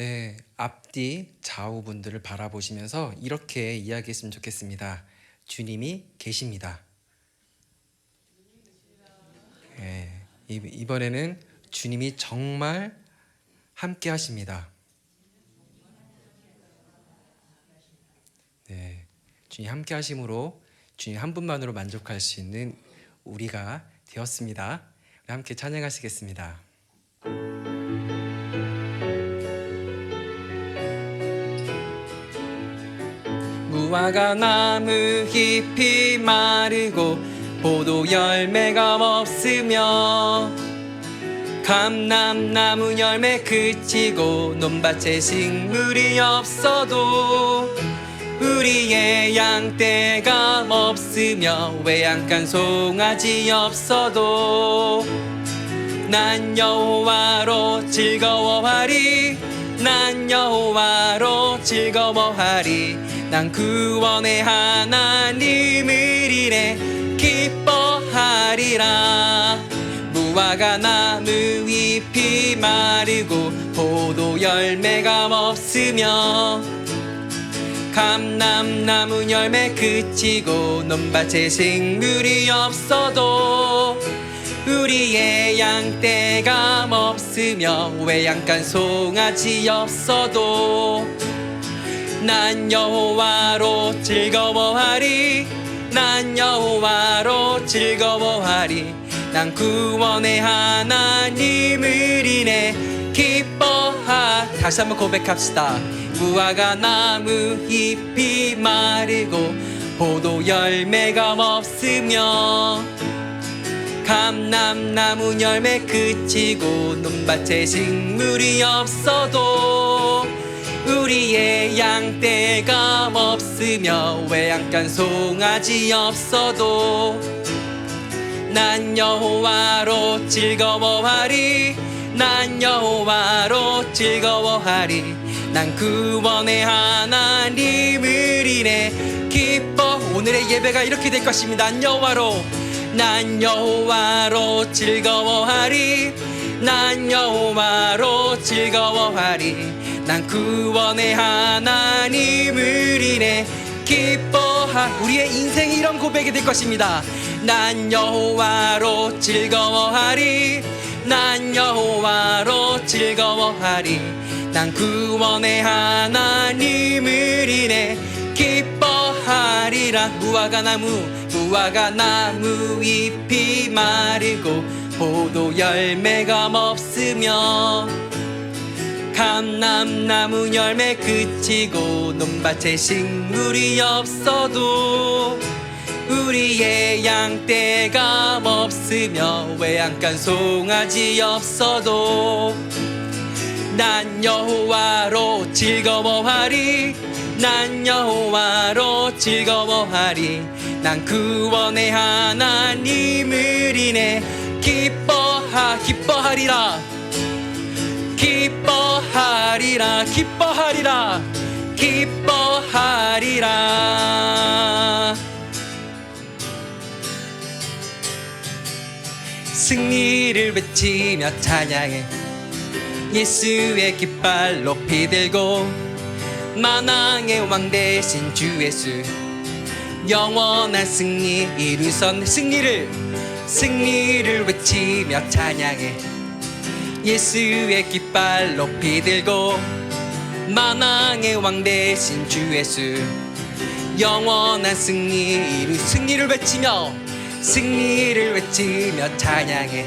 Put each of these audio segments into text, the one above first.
네, 앞뒤 좌우 분들을 바라보시면서 이렇게 이야기했으면 좋겠습니다. 주님이 계십니다. 네, 이번에는 주님이 정말 함께 하십니다. 네, 주님 함께 하심으로 주님 한 분만으로 만족할 수 있는 우리가 되었습니다. 우리 함께 찬양하시겠습니다. 무화과 나무 잎이 마르고 포도 열매가 없으며 감람나무 열매 그치고 논밭에 식물이 없어도 우리의 양떼가 없으며 외양간 송아지 없어도 난 여호와로 즐거워하리 난 여호와로 즐거워하리 난 구원의 하나님을 이래 기뻐하리라 무화과 나무 잎이 마르고 포도 열매가 없으며 감람나무 열매 그치고 논밭에 식물이 없어도 우리의 양떼가 없으며 외양간 송아지 없어도 난 여호와로 즐거워하리 난 여호와로 즐거워하리 난 구원의 하나님을 인해 다시 한번 고백합시다. 무화과 나무 잎이 마르고 포도 열매가 없으며 감람나무 열매 그치고 논밭에 식물이 없어도 우리의 양떼가 없으며 외양간 송아지 없어도 난 여호와로 즐거워하리 난 여호와로 즐거워하리 난 구원의 하나님을 인해 오늘의 예배가 이렇게 될 것입니다. 난 여호와로 즐거워하리 난 여호와로 즐거워하리 난 구원의 하나님을 인해 우리의 인생이 이런 고백이 될 것입니다. 난 여호와로 즐거워하리 난 여호와로 즐거워하리 난 구원의 하나님을 인해 기뻐하리라 무화과 나무 잎이 마르고 포도 열매가 없으며 감람나무 열매 그치고 논밭에 식물이 없어도 우리의 양떼가 없으며 외양간 송아지 없어도 난 여호와로 즐거워하리 난 여호와로 즐거워하리 난 구원의 하나님을 인해 기뻐하리라 기뻐하리라 기뻐하리라 기뻐하리라 승리를 외치며 찬양해 예수의 깃발 높이 들고 만왕의 왕 되신 주 예수 영원한 승리 이루선 승리를 외치며 찬양해 예수의 깃발 높이 들고 만왕의 왕 되신 주 예수 영원한 승리를 외치며 찬양해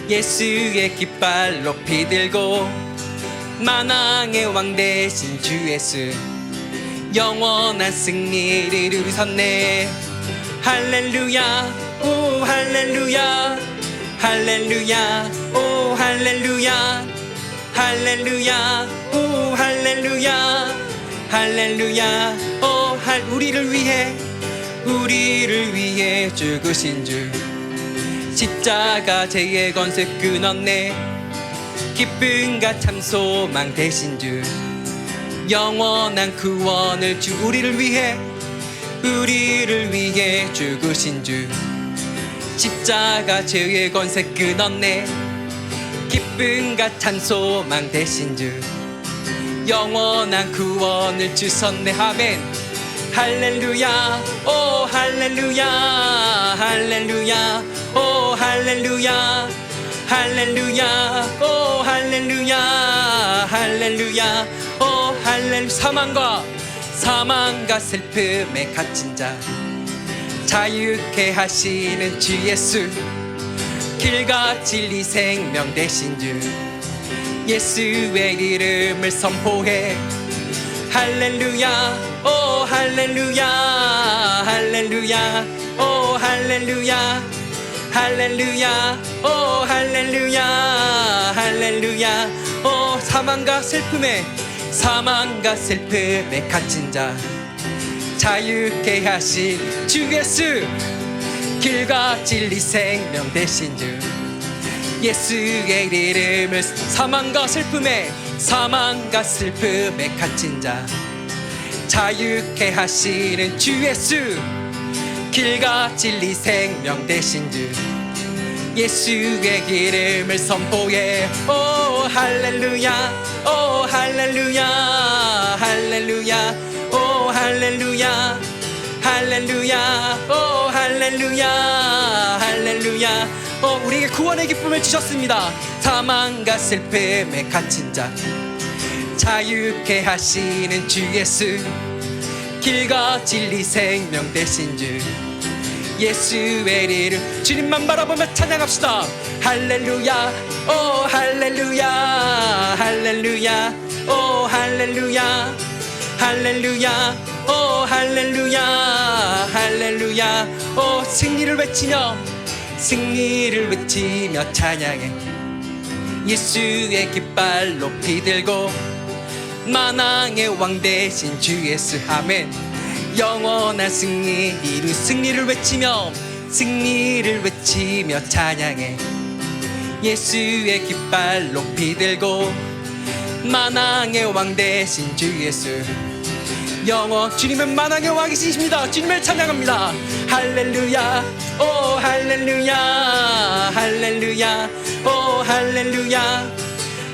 예수의 깃발 높이 들고 만왕의 왕 되신 주 예수 영원한 승리를 이루셨네 할렐루야 오 할렐루야 할렐루야 오 할렐루야 할렐루야 오 할렐루야 할렐루야 오 우리를 위해 죽으신 주 십자가 죄의 권세 끊었네 기쁨과 참 소망 되신 주 영원한 구원을 주 우리를 위해 죽으신 주 십자가 죄의 권세 끊었네 기쁨과 참 소망 되신 주 영원한 구원을 주셨네. 아멘. 할렐루야 오 할렐루야 할렐루야 오 할렐루야 할렐루야 오 할렐루야 할렐루야 오 할렐루야. 사망과 슬픔에 갇힌 자 자유케 하시는 주 예수, 길과 진리 생명 되신 주 예수의 이름을 선포해. 할렐루야 오 할렐루야 할렐루야 오 할렐루야 할렐루야 오 할렐루야 할렐루야 오 사망과 슬픔에 갇힌 자 자유케 하신 주 예수, 길과 진리 생명 되신 주 예수의 이름을 사망과 슬픔에 갇힌 자 자유케 하시는 주 예수, 길과 진리 생명 되신 주 예수의 이름을 선포해. 오 할렐루야 오 할렐루야 할렐루야 오 할렐루야 할렐루야 오 할렐루야 할렐루야 오 우리에게 구원의 기쁨을 주셨습니다. 사망과 슬픔에 갇힌 자 자유케 하시는 주 예수, 길과 진리 생명 되신 주 예수의 이름 주님만 바라보며 찬양합시다. 할렐루야 오 할렐루야 할렐루야 오 할렐루야 할렐루야 오 할렐루야 할렐루야 오 승리를 외치며 찬양해. 예수의 깃발 높이 들고 만왕의 왕 되신 주 예수. 아멘. 영원한 승리를 외치며 찬양해. 예수의 깃발 높이 들고 만왕의 왕 되신 주 예수. 주님은 만왕의 왕이시십니다. 주님을 찬양합니다. 할렐루야 오 할렐루야 할렐루야 오 할렐루야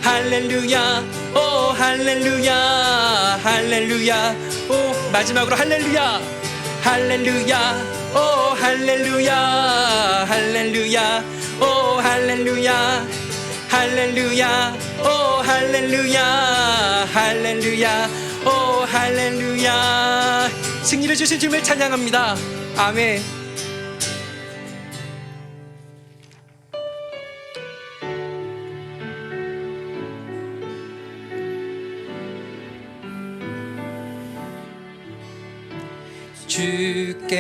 할렐루야 오 할렐루야 할렐루야 오 마지막으로 할렐루야 할렐루야 오 할렐루야 할렐루야 오 할렐루야 할렐루야 오 할렐루야 할렐루야 오 할렐루야. 승리를 주신 주님을 찬양합니다. 아멘.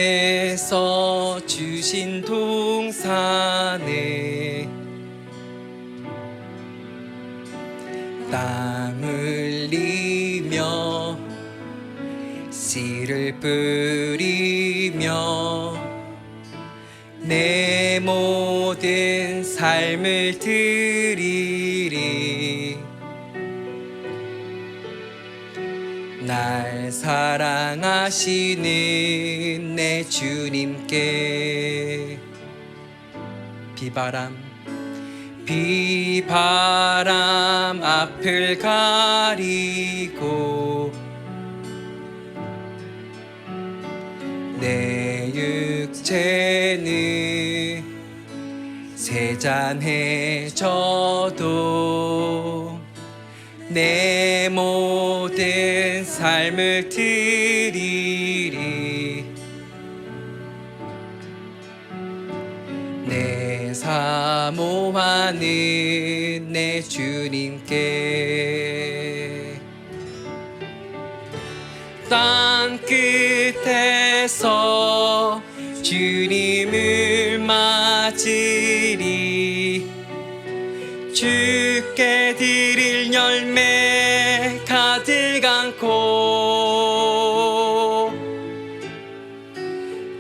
주께서 주신 동산에 땀 흘리며 씨를 뿌리며 내 모든 삶을 드리리. 날 사랑하시는 내 주님께 비바람 앞을 가리고 내 육체는 세잔해져도 내 모든 삶을 드리리. 내 사모하는 내 주님께 땅 끝에서 주님을 맞으리. 주께 드릴 열매 가득 안고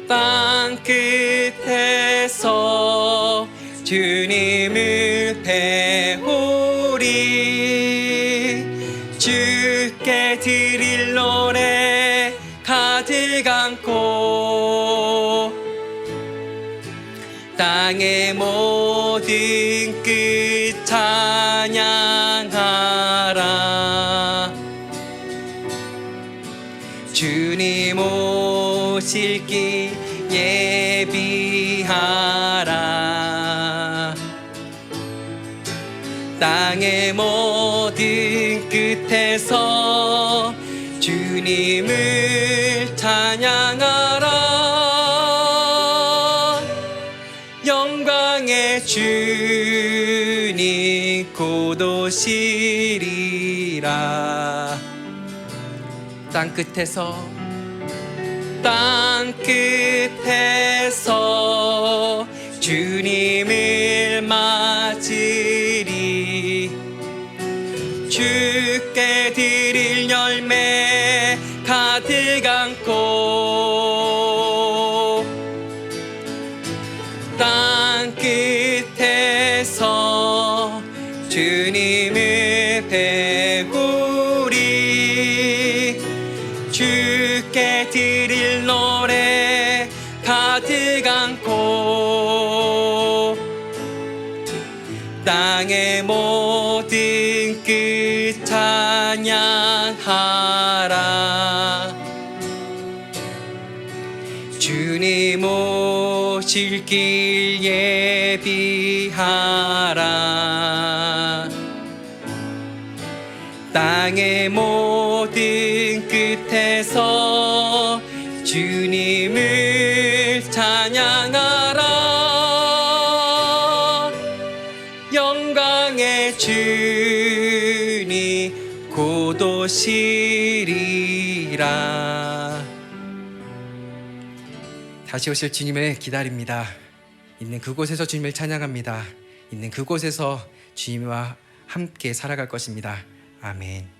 땅 끝에서 주님을 배우리. 주께 드릴 노래 가득 안고 땅의 모든 끝 찬양하라. 주님 오실 길 예비하라. 땅의 모든 끝에서 주님을 찬양하라. 영광의 주님 곧 오시리라. 땅 끝에서 주님을 맞으리. 주께 드릴 열매 가득 안고 땅 끝에서 주님을 배우리. 주께 드릴 노래 가득 안고 땅의 모든 끝 찬양하라. 주님 오실 길 예비하라. 땅의 모든 끝에서 주님을 찬양하라. 영광의 주님 곧 오시리라. 다시 오실 주님을 기다립니다. 있는 그곳에서 주님을 찬양합니다. 있는 그곳에서 주님과 함께 살아갈 것입니다. 아멘.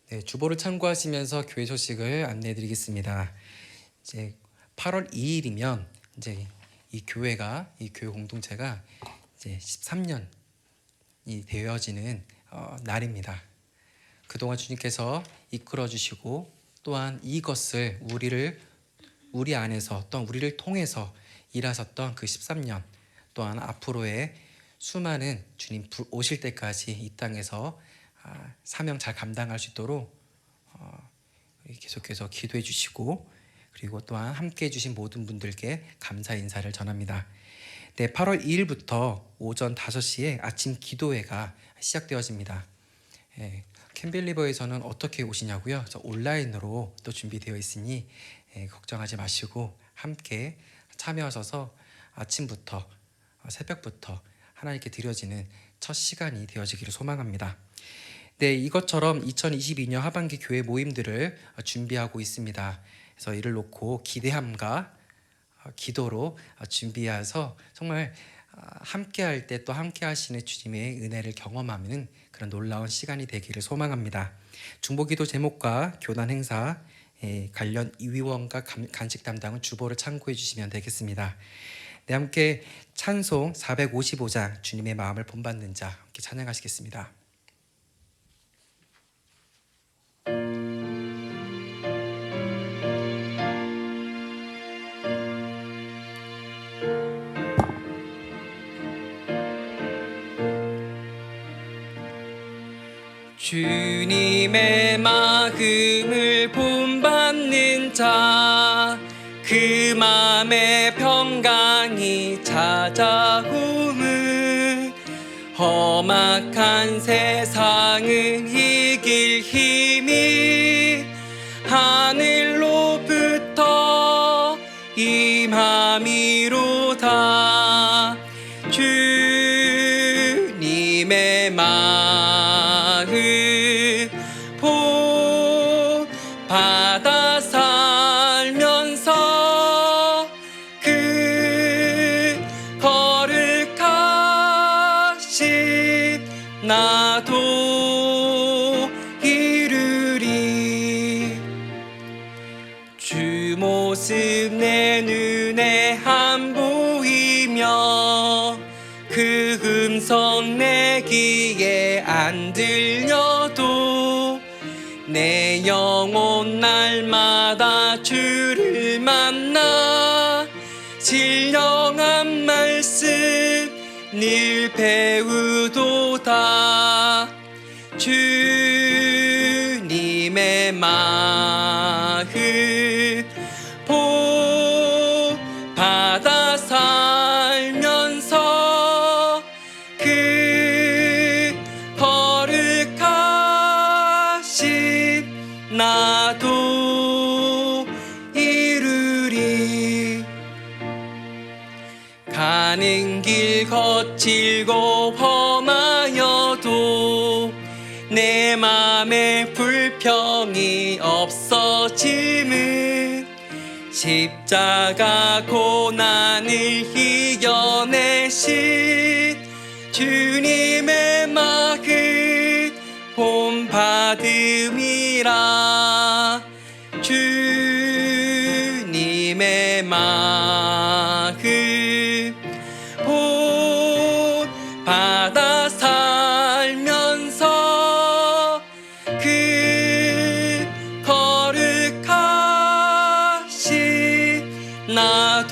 네, 주보를 참고하시면서 교회 소식을 안내해 드리겠습니다. 이제 8월 2일이면 이제 이 교회 공동체가 이제 13년이 되어지는 날입니다. 그동안 주님께서 이끌어 주시고 또한 이것을 우리 안에서 또 우리를 통해서 일하셨던 그 13년 또한 앞으로의 수많은 주님 오실 때까지 이 땅에서 사명 잘 감당할 수 있도록 계속해서 기도해 주시고 그리고 또한 함께 해주신 모든 분들께 감사 인사를 전합니다. 네, 8월 2일부터 오전 5시에 아침 기도회가 시작되어집니다. 캠빌리버에서는 어떻게 오시냐고요? 온라인으로 또 준비되어 있으니 걱정하지 마시고 함께 참여하셔서 아침부터 새벽부터 하나님께 드려지는 첫 시간이 되어지기를 소망합니다. 네, 이것처럼 2022년 하반기 교회 모임들을 준비하고 있습니다. 그래서 이를 놓고 기대함과 기도로 준비해서 정말 함께 할 때 또 함께 하시는 주님의 은혜를 경험하는 그런 놀라운 시간이 되기를 소망합니다. 중보기도 제목과 교단 행사 관련 위원과 간식 담당은 주보를 참고해 주시면 되겠습니다. 네, 함께 찬송 455장 주님의 마음을 본받는 자 함께 찬양하시겠습니다. 주님의 마음을 본받는 자 그 맘에 평강이 찾아오는 험악한 세상을 이길 힘이 하늘로부터 임함이로다. 주님의 마음 받아 살면서 그 거룩하신 나도 이루리. 주 모습 내 눈에 안 보이며 그 음성 내 귀에 안 들려도 내 영혼 날마다 주를 만나 신령한 말씀 늘 배우도다. 주님의 마음 복 받아 살면서 그 거룩하신 나도 이루리. 가는 길 거칠고 험하여도 내 맘에 불평이 없어짐은 십자가 고난을 이겨내신 주님의 마음 본받음이라. 주님의 마음 본받아 살면서 그 거룩하신 나도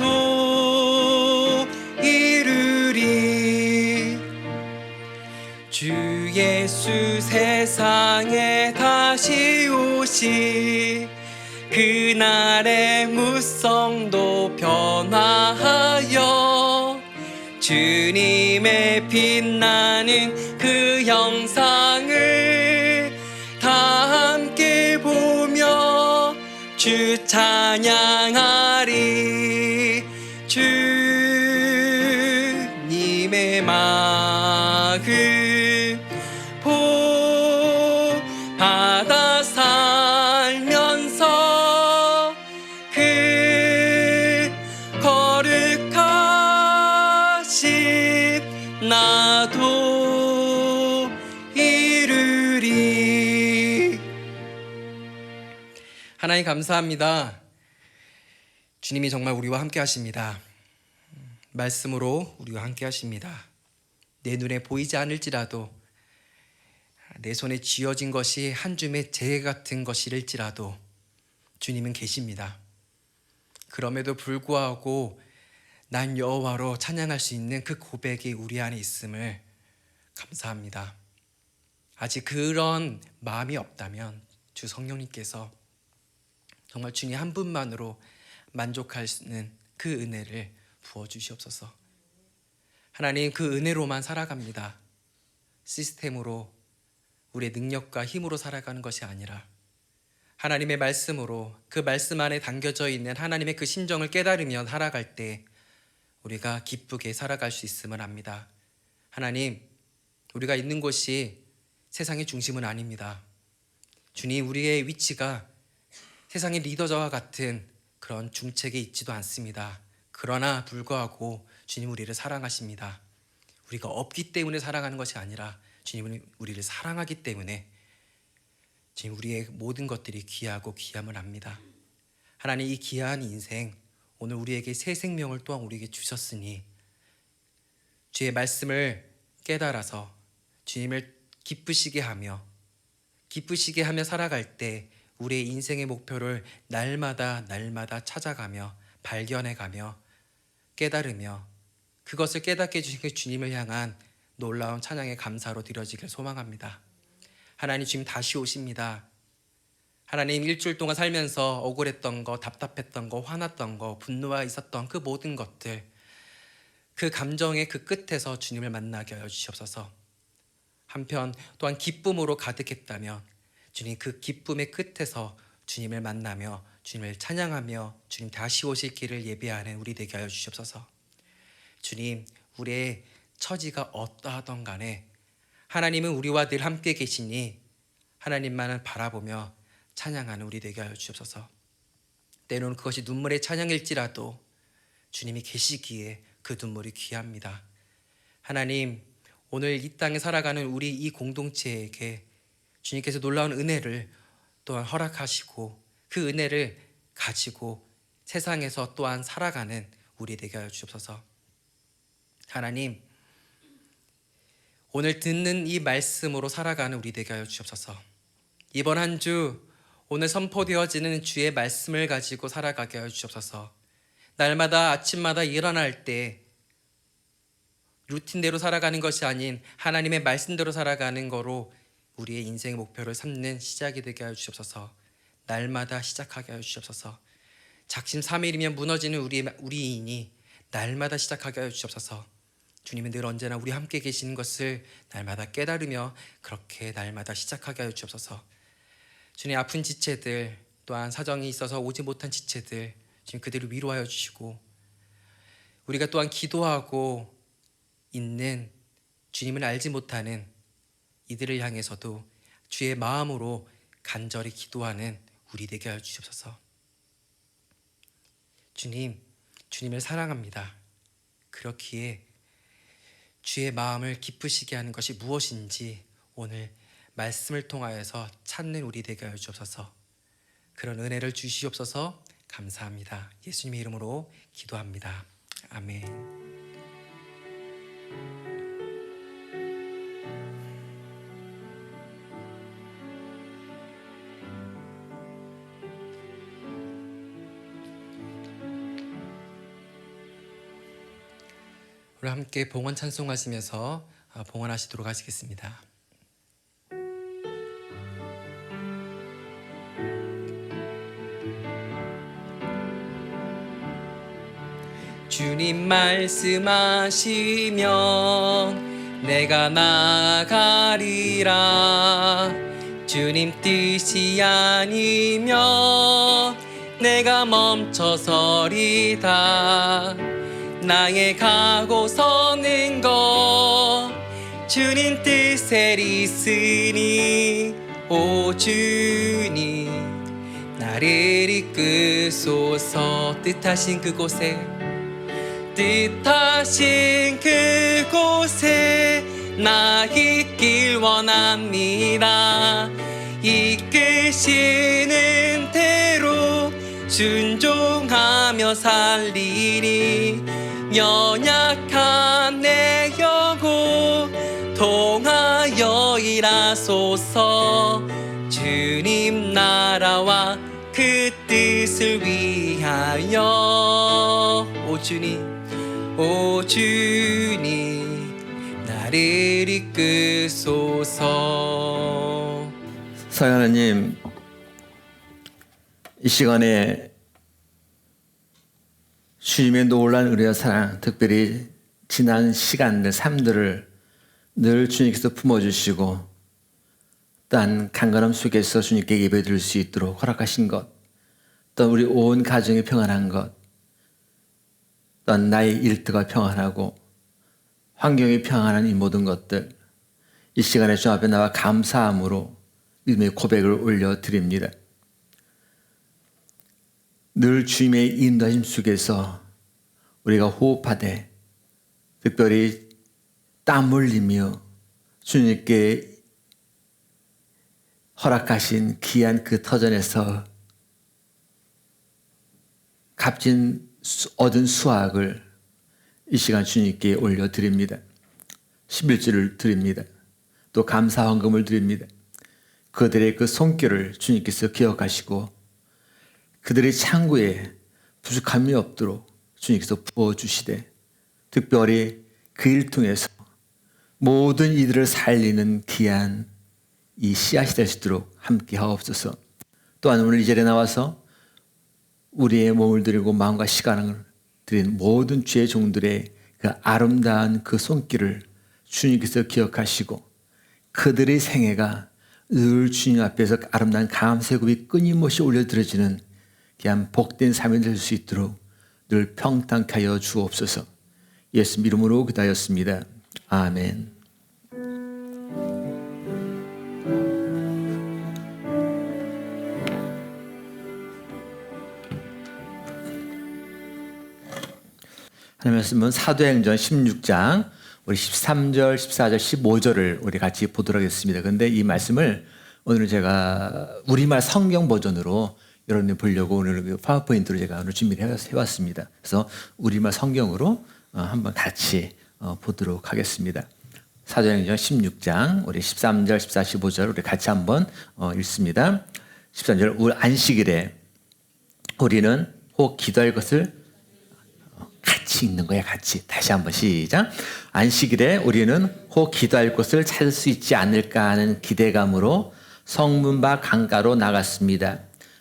이루리. 주 예수 세상에 다시 오시 그날의 무성도 변화하여 주님의 빛나는 그 형상을 다 함께 보며 주 찬양하리. 주님의 마음 본받아 살면서 그 거룩하신 나도 이루리. 하나님 감사합니다. 주님이 정말 우리와 함께 하십니다. 말씀으로 우리와 함께 하십니다. 내 눈에 보이지 않을지라도, 내 손에 쥐어진 것이 한 줌의 재 같은 것일지라도 주님은 계십니다. 그럼에도 불구하고 난 여호와로 찬양할 수 있는 그 고백이 우리 안에 있음을 감사합니다. 아직 그런 마음이 없다면 주 성령님께서 정말 주님 한 분만으로 만족할 수 있는 그 은혜를 부어주시옵소서. 하나님, 그 은혜로만 살아갑니다. 시스템으로 우리의 능력과 힘으로 살아가는 것이 아니라 하나님의 말씀으로, 그 말씀 안에 담겨져 있는 하나님의 그 심정을 깨달으며 살아갈 때 우리가 기쁘게 살아갈 수 있음을 압니다. 하나님, 우리가 있는 곳이 세상의 중심은 아닙니다. 주님, 우리의 위치가 세상의 리더자와 같은 그런 중책에 있지도 않습니다. 그러나 불구하고 주님 우리를 사랑하십니다. 우리가 없기 때문에 사랑하는 것이 아니라 주님은 우리를 사랑하기 때문에 주님 우리의 모든 것들이 귀하고 귀함을 압니다. 하나님, 이 귀한 인생, 오늘 우리에게 새 생명을 또한 우리에게 주셨으니 주의 말씀을 깨달아서 주님을 기쁘시게 하며 살아갈 때 우리의 인생의 목표를 날마다 찾아가며 발견해가며 깨달으며 그것을 깨닫게 해주신 그 주님을 향한 놀라운 찬양의 감사로 드려지길 소망합니다. 하나님, 주님 다시 오십니다. 하나님, 일주일 동안 살면서 억울했던 거, 답답했던 거, 화났던 거, 분노가 있었던 그 모든 것들, 그 감정의 그 끝에서 주님을 만나게 하여 주시옵소서. 한편 또한 기쁨으로 가득했다면 주님 그 기쁨의 끝에서 주님을 만나며 주님을 찬양하며 주님 다시 오실 길을 예비하는 우리 되게 하여 주시옵소서. 주님, 우리의 처지가 어떠하던 간에 하나님은 우리와 늘 함께 계시니 하나님만을 바라보며 찬양하는 우리 되게 하여 주옵소서. 때로는 그것이 눈물의 찬양일지라도 주님이 계시기에 그 눈물이 귀합니다. 하나님, 오늘 이 땅에 살아가는 우리 이 공동체에게 주님께서 놀라운 은혜를 또한 허락하시고 그 은혜를 가지고 세상에서 또한 살아가는 우리 되게 하여 주옵소서. 하나님, 오늘 듣는 이 말씀으로 살아가는 우리 되게 하여 주옵소서. 이번 한 주 오늘 선포되어지는 주의 말씀을 가지고 살아가게 하여 주옵소서. 날마다 아침마다 일어날 때 루틴대로 살아가는 것이 아닌 하나님의 말씀대로 살아가는 거로 우리의 인생의 목표를 삼는 시작이 되게 하여 주옵소서. 날마다 시작하게 하여 주옵소서. 작심삼일이면 무너지는 우리인이 날마다 시작하게 하여 주옵소서. 주님은 늘 언제나 우리 함께 계시는 것을 날마다 깨달으며 그렇게 날마다 시작하게 하여 주옵소서. 주님, 아픈 지체들, 또한 사정이 있어서 오지 못한 지체들, 주님 그들을 위로하여 주시고, 우리가 또한 기도하고 있는 주님을 알지 못하는 이들을 향해서도 주의 마음으로 간절히 기도하는 우리 되게 하여 주옵소서. 주님, 주님을 사랑합니다. 그렇기에 주의 마음을 기쁘시게 하는 것이 무엇인지 오늘 말씀을 통하여서 찾는 우리 되게 하여 주옵소서. 그런 은혜를 주시옵소서. 감사합니다. 예수님의 이름으로 기도합니다. 아멘. 우리 함께 봉헌 찬송하시면서 봉헌하시도록 하시겠습니다. 주님 말씀하시면 내가 나아가리라. 주님 뜻이 아니면 내가 멈춰서리다. 나의 가고 서는 것 주님 뜻에 있으니 오 주님 나를 이끄소서. 뜻하신 그곳에 나 있길 원합니다. 이끄시는 대로 순종하며 살리리. 연약한 내 영혼 통하여 일하소서. 주님 나라와 그 뜻을 위하여 오 주님 나를 이끄소서. 사랑하는 하나님, 이 시간에 주님의 놀라운 은혜와 사랑, 특별히 지난 시간들, 삶들을 늘 주님께서 품어주시고 또한 강건함 속에서 주님께 예배드릴 수 있도록 허락하신 것, 또 우리 온 가정이 평안한 것, 또한 나의 일터가 평안하고 환경이 평안한 이 모든 것들, 이 시간에 주 앞에 나와 감사함으로 믿음의 고백을 올려드립니다. 늘 주님의 인도하심 속에서 우리가 호흡하되 특별히 땀 흘리며 주님께 허락하신 귀한 그 터전에서 값진 얻은 수확을 이 시간 주님께 올려드립니다. 11주를 드립니다. 또 감사 헌금을 드립니다. 그들의 그 손길을 주님께서 기억하시고 그들의 창고에 부족함이 없도록 주님께서 부어주시되 특별히 그 일 통해서 모든 이들을 살리는 귀한 이 씨앗이 될 수 있도록 함께 하옵소서. 또한 오늘 이 자리에 나와서 우리의 몸을 드리고 마음과 시간을 드린 모든 주의 종들의 그 아름다운 그 손길을 주님께서 기억하시고 그들의 생애가 늘 주님 앞에서 아름다운 감사의 끊임없이 올려드려지는 귀한 복된 삶이 될 수 있도록 늘 평탄케 하여 주옵소서. 예수 이름으로 기도하였습니다. 아멘. 하나님 말씀은 사도행전 16장 우리 13절, 14절, 15절을 우리 같이 보도록 하겠습니다. 그런데 이 말씀을 오늘 제가 우리말 성경 버전으로 여러분들 보려고 오늘 파워포인트로 제가 오늘 준비를 해왔습니다. 그래서 우리말 성경으로 한번 같이 보도록 하겠습니다. 사도행전 16장 우리 13절, 14, 15절 우리 같이 한번 읽습니다. 13절 우리 안식일에 우리는 혹 기도할 것을 같이 읽는 거야. 같이. 다시 한번 시작. 안식일에 우리는 혹 기도할 것을 찾을 수 있지 않을까 하는 기대감으로 성문 밖 강가로 나갔습니다.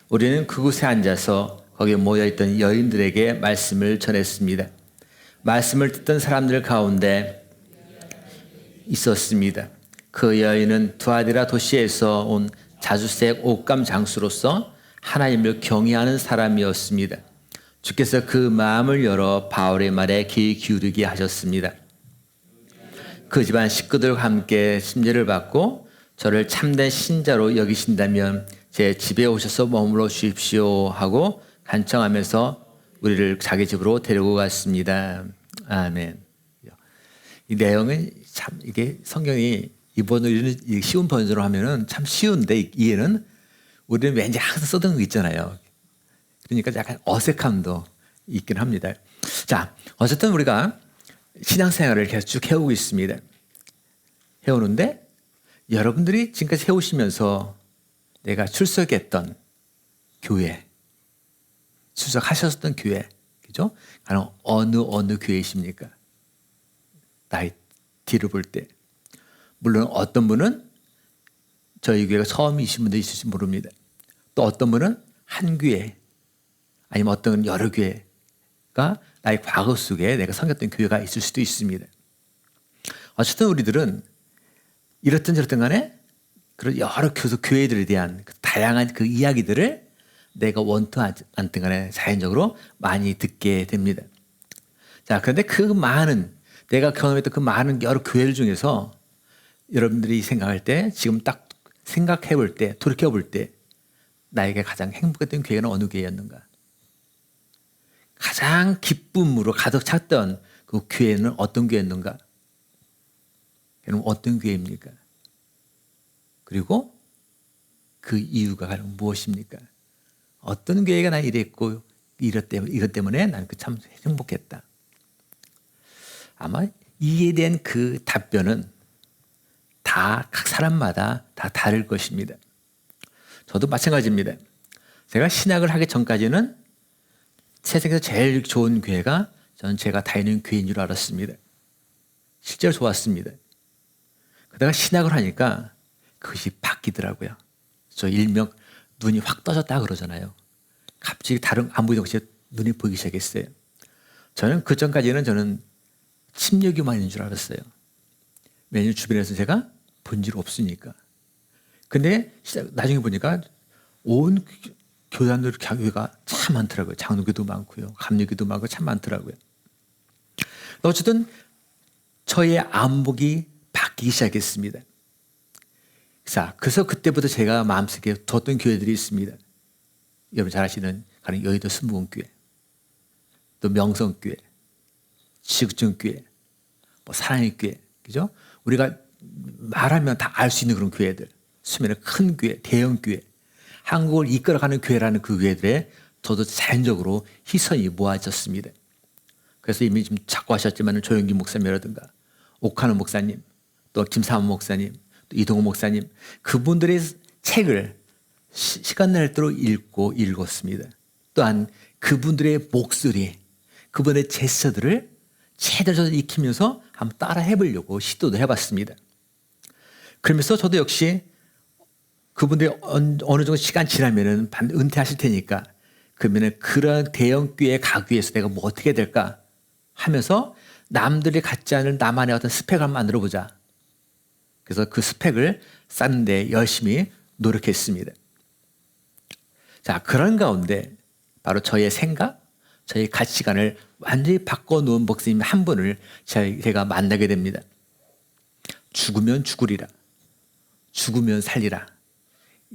우리는 그곳에 앉아서 거기에 모여있던 여인들에게 말씀을 전했습니다. 말씀을 듣던 사람들 가운데 있었습니다. 그 여인은 두아디라 도시에서 온 자주색 옷감 장수로서 하나님을 경외하는 사람이었습니다. 주께서 그 마음을 열어 바울의 말에 귀 기울이게 하셨습니다. 그 집안 식구들과 함께 심려를 받고 저를 참된 신자로 여기신다면 제 집에 오셔서 머물러 주십시오 하고 간청하면서 우리를 자기 집으로 데리고 갔습니다. 아멘. 이 내용은 참 이게 성경이 이번 우리는 쉬운 번역으로 하면은 참 쉬운데 이해는 우리는 왠지 항상 쓰던 거 있잖아요. 그러니까 약간 어색함도 있긴 합니다. 자, 어쨌든 우리가 신앙생활을 계속 쭉 해오고 있습니다. 해오는데 여러분들이 지금까지 해오시면서 내가 출석했던 교회, 출석하셨던 교회, 그죠? 어느 교회이십니까? 나의 뒤를 볼 때. 물론 어떤 분은 저희 교회가 처음이신 분도 있을지 모릅니다. 또 어떤 분은 한 교회, 아니면 어떤 여러 교회가 나의 과거 속에 내가 섬겼던 교회가 있을 수도 있습니다. 어쨌든 우리들은 이렇든 저렇든 간에 그런 여러 교회들에 대한 그 다양한 그 이야기들을 내가 원튼 않든 간에 자연적으로 많이 듣게 됩니다. 자, 그런데 그 많은, 내가 경험했던 그 많은 여러 교회들 중에서 여러분들이 생각할 때, 지금 딱 생각해 볼 때, 돌이켜 볼 때, 나에게 가장 행복했던 교회는 어느 교회였는가? 가장 기쁨으로 가득 찼던 그 교회는 어떤 교회였는가? 그럼 어떤 교회입니까? 그리고 그 이유가 가장 무엇입니까? 어떤 교회가 난 이랬고 이것 때문에 난 참 행복했다. 아마 이에 대한 그 답변은 다 각 사람마다 다 다를 것입니다. 저도 마찬가지입니다. 제가 신학을 하기 전까지는 세상에서 제일 좋은 교회가 저는 제가 다니는 교회인 줄 알았습니다. 실제로 좋았습니다. 그러다가 신학을 하니까 그것이 바뀌더라고요. 저 일명 눈이 확 떠졌다 그러잖아요. 갑자기 다른 안 보이던 것이 눈이 보이기 시작했어요. 저는 그 전까지는 저는 침례교만 있는 줄 알았어요. 왜냐하면 주변에서 제가 본 일 없으니까. 근데 나중에 보니까 온 교단들 교회가 참 많더라고요. 장로교도 많고요. 감리교도 많고 참 많더라고요. 어쨌든 저의 안목이 바뀌기 시작했습니다. 자, 그래서 그때부터 제가 마음속에 뒀던 교회들이 있습니다. 여러분 잘 아시는 여의도 순복음교회, 또 명성교회, 지구촌교회, 뭐 사랑의 교회, 그죠? 우리가 말하면 다 알 수 있는 그런 교회들, 수면의 큰 교회, 대형 교회, 한국을 이끌어가는 교회라는 그 교회들에 저도 자연적으로 희선이 모아졌습니다. 그래서 이미 좀 자꾸 하셨지만 조영기 목사님이라든가 옥하는 목사님, 또 김사모 목사님, 또 이동호 목사님, 그분들의 책을 시간 날 대로 읽었습니다. 또한 그분들의 목소리, 그분의 제스처들을 최대로 익히면서 한번 따라 해보려고 시도도 해봤습니다. 그러면서 저도 역시 그분들이 어느 정도 시간 지나면은 은퇴하실 테니까 그러면은 그런 대형 교회 가기 위해서 내가 뭐 어떻게 해야 될까 하면서 남들이 갖지 않을 나만의 어떤 스펙을 한번 만들어 보자. 그래서 그 스펙을 쌓는데 열심히 노력했습니다. 자, 그런 가운데 바로 저의 생각, 저의 가치관을 완전히 바꿔놓은 목사님 한 분을 제가 만나게 됩니다. 죽으면 죽으리라, 죽으면 살리라.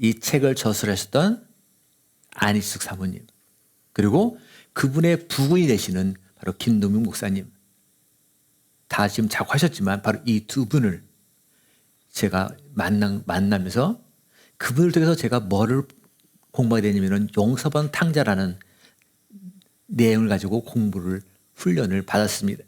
이 책을 저술하셨던 안희숙 사모님, 그리고 그분의 부군이 되시는 바로 김동민 목사님, 다 지금 자고 하셨지만 바로 이 두 분을 제가 만나면서 그분을 통해서 제가 뭐를 공부하게 되냐면 용서번 탕자라는 내용을 가지고 훈련을 받았습니다.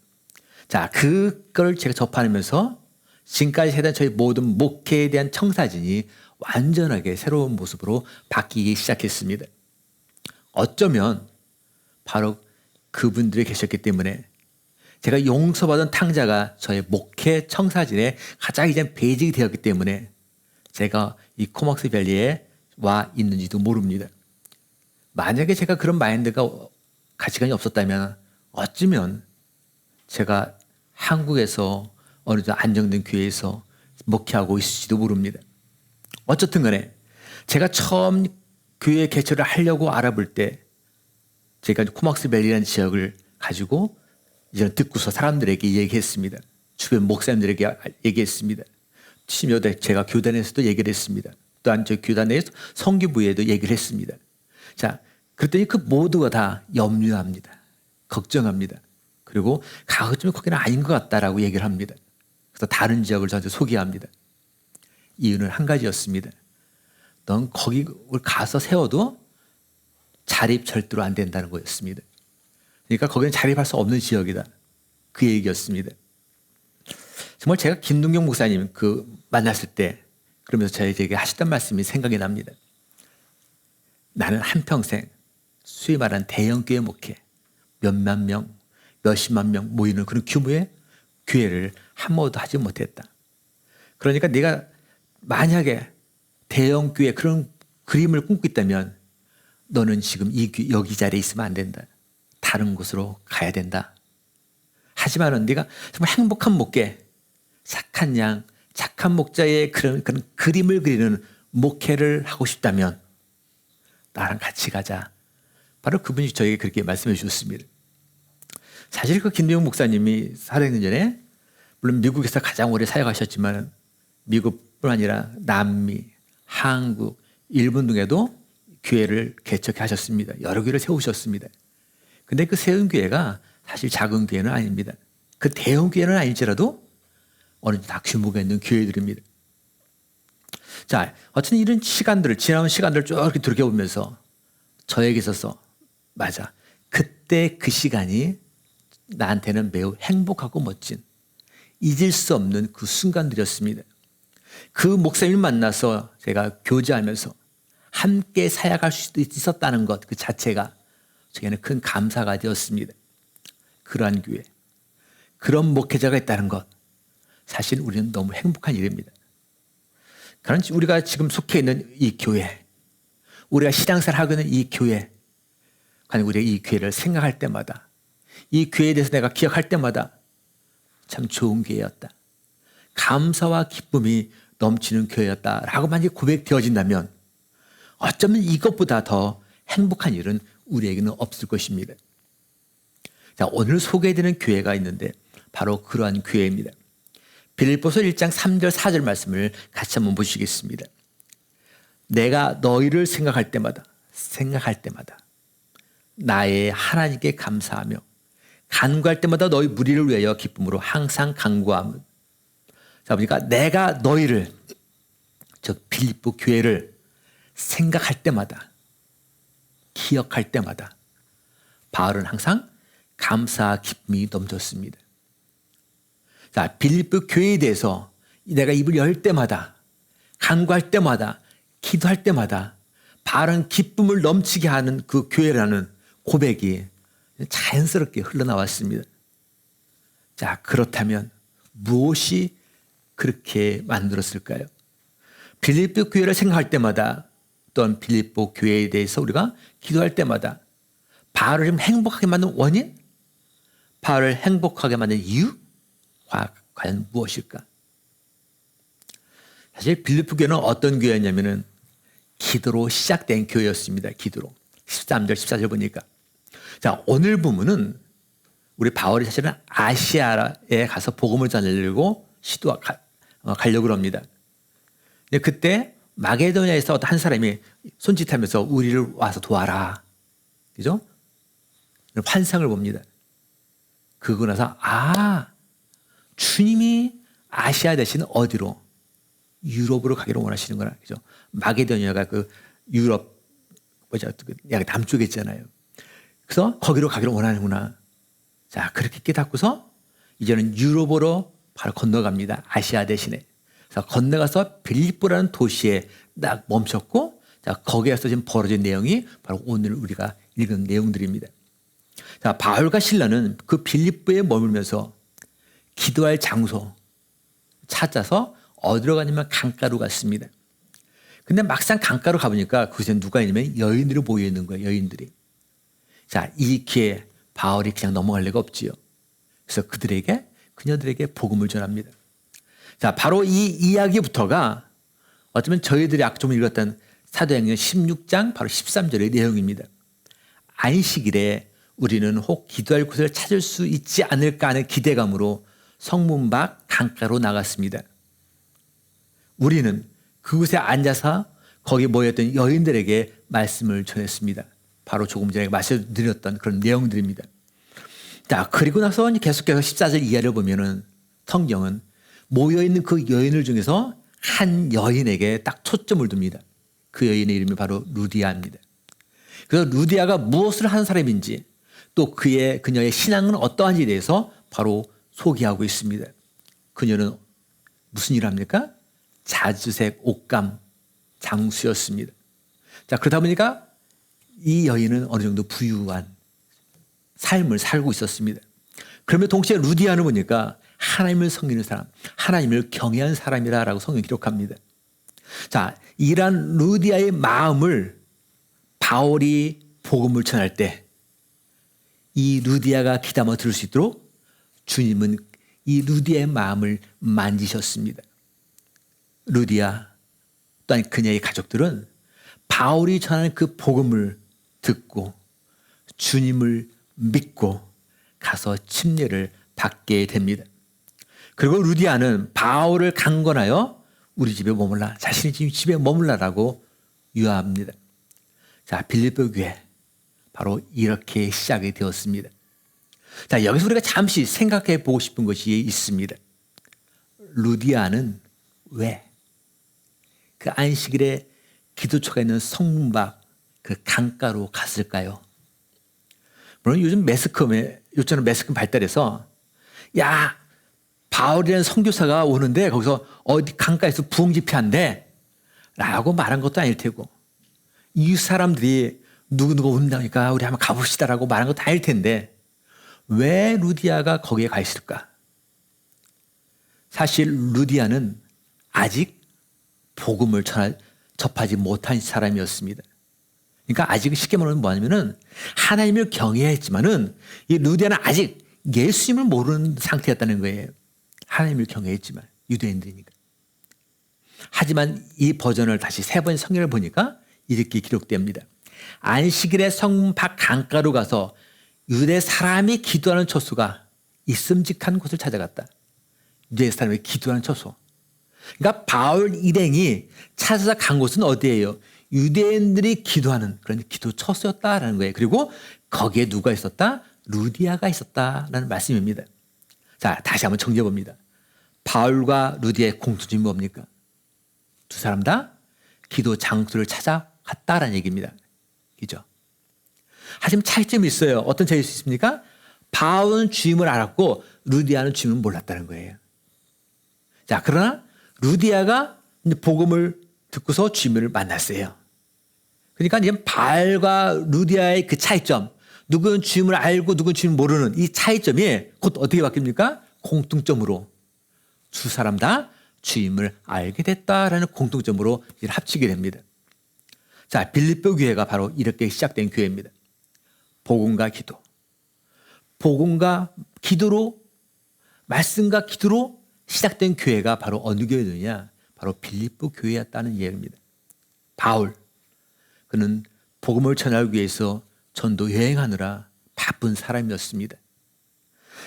자, 그걸 제가 접하면서 지금까지 해던 저희 모든 목회에 대한 청사진이 완전하게 새로운 모습으로 바뀌기 시작했습니다. 어쩌면 바로 그분들이 계셨기 때문에 제가 용서받은 탕자가 저의 목회 청사진에 가장 이제 베이직이 되었기 때문에 제가 이 코막스 밸리에 와 있는지도 모릅니다. 만약에 제가 그런 마인드가 가치관이 없었다면 어쩌면 제가 한국에서 어느 정도 안정된 교회에서 목회하고 있을지도 모릅니다. 어쨌든 간에 제가 처음 교회 개최를 하려고 알아볼 때 제가 코막스 밸리라는 지역을 가지고 이제 듣고서 사람들에게 얘기했습니다. 주변 목사님들에게 얘기했습니다. 심지어 제가 교단에서도 얘기를 했습니다. 또한 저 교단에서 성기부에도 얘기를 했습니다. 자, 그랬더니 그 모두가 다 염려합니다. 걱정합니다. 그리고 가급적이면 거기는 아닌 것 같다라고 얘기를 합니다. 그래서 다른 지역을 저한테 소개합니다. 이유는 한 가지였습니다. 넌 거기 가서 세워도 자립 절대로 안 된다는 거였습니다. 그러니까 거기는 자립할 수 없는 지역이다. 그 얘기였습니다. 정말 제가 김동경 목사님 만났을 때 그러면서 저에게 하셨던 말씀이 생각이 납니다. 나는 한평생 소위 말하는 대형교회 목회 몇만 명, 몇십만 명 모이는 그런 규모의 교회를 한 번도 하지 못했다. 그러니까 네가 만약에 대형교회 그런 그림을 꿈고 있다면 너는 지금 여기 자리에 있으면 안 된다. 다른 곳으로 가야 된다. 하지만은 네가 정말 행복한 목회, 착한 양, 착한 목자의 그런 그림을 그리는 목회를 하고 싶다면 나랑 같이 가자. 바로 그분이 저에게 그렇게 말씀해 주셨습니다. 사실 그 김대용 목사님이 살아있는 전에 물론 미국에서 가장 오래 사역하셨지만 미국뿐 아니라 남미, 한국, 일본 등에도 교회를 개척하셨습니다. 여러 교회를 세우셨습니다. 근데 그 세운 교회가 사실 작은 교회는 아닙니다. 그 대형 교회는 아닐지라도 어느 정도 다 규모가 있는 교회들입니다. 자, 어쨌든 이런 시간들을, 지나온 시간들을 쭉 이렇게 돌이켜보면서 저에게 있어서, 맞아. 그때 그 시간이 나한테는 매우 행복하고 멋진, 잊을 수 없는 그 순간들이었습니다. 그 목사님을 만나서 제가 교제하면서 함께 사역할 수 있었다는 것 그 자체가 저에게는 큰 감사가 되었습니다. 그러한 교회, 그런 목회자가 있다는 것, 사실 우리는 너무 행복한 일입니다. 그런 우리가 지금 속해 있는 이 교회, 우리가 신앙생활 하고 있는 이 교회, 우리가 이 교회를 생각할 때마다, 이 교회에 대해서 내가 기억할 때마다 참 좋은 교회였다. 감사와 기쁨이 넘치는 교회였다라고 만약에 고백되어진다면 어쩌면 이것보다 더 행복한 일은 우리에게는 없을 것입니다. 자, 오늘 소개해드리는 교회가 있는데 바로 그러한 교회입니다. 빌립보서 1장 3절 4절 말씀을 같이 한번 보시겠습니다. 내가 너희를 생각할 때마다 나의 하나님께 감사하며 간구할 때마다 너희 무리를 위하여 기쁨으로 항상 간구함은. 자, 보니까 내가 너희를, 즉 빌립보 교회를 생각할 때마다, 기억할 때마다 바울은 항상 감사와 기쁨이 넘쳤습니다. 자, 빌립보 교회에 대해서 내가 입을 열 때마다, 간구할 때마다, 기도할 때마다 바울은 기쁨을 넘치게 하는 그 교회라는 고백이 자연스럽게 흘러나왔습니다. 자, 그렇다면 무엇이 그렇게 만들었을까요? 빌립보 교회를 생각할 때마다 또는 빌립보 교회에 대해서 우리가 기도할 때마다 바울을 좀 행복하게 만든 원인? 바울을 행복하게 만든 이유? 과연 무엇일까? 사실 빌립보 교회는 어떤 교회였냐면은 기도로 시작된 교회였습니다. 기도로. 13절, 14절 보니까. 자, 오늘 부분은 우리 바울이 사실은 아시아에 가서 복음을 전하려고 가려고 합니다. 근데 그때 마게도냐에서 한 사람이 손짓하면서 우리를 와서 도와라. 그죠? 환상을 봅니다. 그러고 나서, 주님이 아시아 대신 어디로? 유럽으로 가기를 원하시는구나. 그죠? 마게도냐가 그 유럽, 약간 남쪽에 있잖아요. 그래서 거기로 가기를 원하는구나. 자, 그렇게 깨닫고서 이제는 유럽으로 바로 건너갑니다. 아시아 대신에. 자, 건너가서 빌립보라는 도시에 딱 멈췄고, 자, 거기에서 지금 벌어진 내용이 바로 오늘 우리가 읽은 내용들입니다. 자, 바울과 실라는 그 빌립보에 머물면서 기도할 장소 찾아서 어디로 가냐면 강가로 갔습니다. 근데 막상 강가로 가보니까 그곳에 누가 있냐면 여인들이 모여 있는 거예요. 여인들이. 자, 이 기회에 바울이 그냥 넘어갈 리가 없지요. 그래서 그녀들에게 복음을 전합니다. 자, 바로 이 이야기부터가 어쩌면 저희들이 아까 좀 읽었던 사도행전 16장 바로 13절의 내용입니다. 안식일에 우리는 혹 기도할 곳을 찾을 수 있지 않을까 하는 기대감으로 성문 밖 강가로 나갔습니다. 우리는 그곳에 앉아서 거기 모였던 여인들에게 말씀을 전했습니다. 바로 조금 전에 말씀드렸던 그런 내용들입니다. 자, 그리고 나서 계속해서 14절 이하를 보면은 성경은 모여있는 그 여인들 중에서 한 여인에게 딱 초점을 둡니다. 그 여인의 이름이 바로 루디아입니다. 그래서 루디아가 무엇을 하는 사람인지 또 그녀의 신앙은 어떠한지에 대해서 바로 소개하고 있습니다. 그녀는 무슨 일을 합니까? 자주색 옷감 장수였습니다. 자, 그러다 보니까 이 여인은 어느 정도 부유한 삶을 살고 있었습니다. 그러면 동시에 루디아는 보니까 하나님을 섬기는 사람, 하나님을 경외한 사람이라고 성경이 기록합니다. 자, 이러한 루디아의 마음을 바울이 복음을 전할 때 이 루디아가 귀담아 들을 수 있도록 주님은 이 루디아의 마음을 만지셨습니다. 루디아 또한 그녀의 가족들은 바울이 전하는 그 복음을 듣고 주님을 믿고 가서 침례를 받게 됩니다. 그리고 루디아는 바울을 강권하여 우리 집에 머물라, 자신의 집에 머물라라고 유하합니다. 자, 빌립보 교회 바로 이렇게 시작이 되었습니다. 자, 여기서 우리가 잠시 생각해 보고 싶은 것이 있습니다. 루디아는 왜 그 안식일에 기도처가 있는 성문 밖 그 강가로 갔을까요? 물론 요즘 요즘은 매스컴 발달해서 야, 바울이라는 선교사가 오는데 거기서 어디 강가에서 부흥 집회한대 라고 말한 것도 아닐 테고, 이 사람들이 누구누구 온다니까 우리 한번 가봅시다라고 말한 것도 아닐 텐데 왜 루디아가 거기에 가 있을까? 사실 루디아는 아직 복음을 접하지 못한 사람이었습니다. 그러니까 아직 쉽게 말하면 뭐냐면은 하나님을 경외했지만은 이 루디아는 아직 예수님을 모르는 상태였다는 거예요. 하나님을 경외했지만 유대인들이니까. 하지만 이 버전을 다시 세 번 성경을 보니까 이렇게 기록됩니다. 안식일에 성문 밖 강가로 가서 유대 사람이 기도하는 처소가 있음직한 곳을 찾아갔다. 유대 사람이 기도하는 처소. 그러니까 바울 일행이 찾아서 간 곳은 어디예요? 유대인들이 기도하는 그런 기도 처소였다라는 거예요. 그리고 거기에 누가 있었다? 루디아가 있었다라는 말씀입니다. 자, 다시 한번 정리해 봅니다. 바울과 루디아의 공통점이 뭡니까? 두 사람 다 기도 장소를 찾아갔다라는 얘기입니다. 그죠? 하지만 차이점이 있어요. 어떤 차이가 있습니까? 바울은 주임을 알았고 루디아는 주임을 몰랐다는 거예요. 자, 그러나 루디아가 복음을 듣고서 주임을 만났어요. 그러니까 이제 바울과 루디아의 그 차이점, 누구는 주임을 알고 누구는 주임을 모르는 이 차이점이 곧 어떻게 바뀝니까? 공통점으로 두 사람 다 주임을 알게 됐다라는 공통점으로 합치게 됩니다. 자, 빌립보 교회가 바로 이렇게 시작된 교회입니다. 복음과 기도. 복음과 기도로, 말씀과 기도로 시작된 교회가 바로 어느 교회느냐? 바로 빌립보 교회였다는 이야기입니다. 바울, 그는 복음을 전하기 위해서 전도 여행하느라 바쁜 사람이었습니다.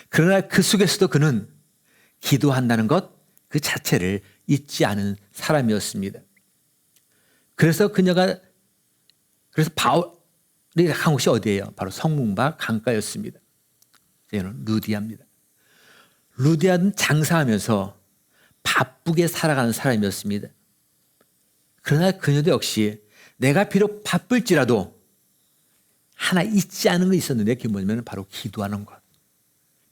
그러나 그 속에서도 그는 기도한다는 것 그 자체를 잊지 않은 사람이었습니다. 그래서 바울이 간 곳이 어디예요? 바로 성문 밖 강가였습니다. 얘는 루디아입니다. 루디아는 장사하면서 바쁘게 살아가는 사람이었습니다. 그러나 그녀도 역시 내가 비록 바쁠지라도 하나 잊지 않은 게 있었는데 그게 뭐냐면 바로 기도하는 것.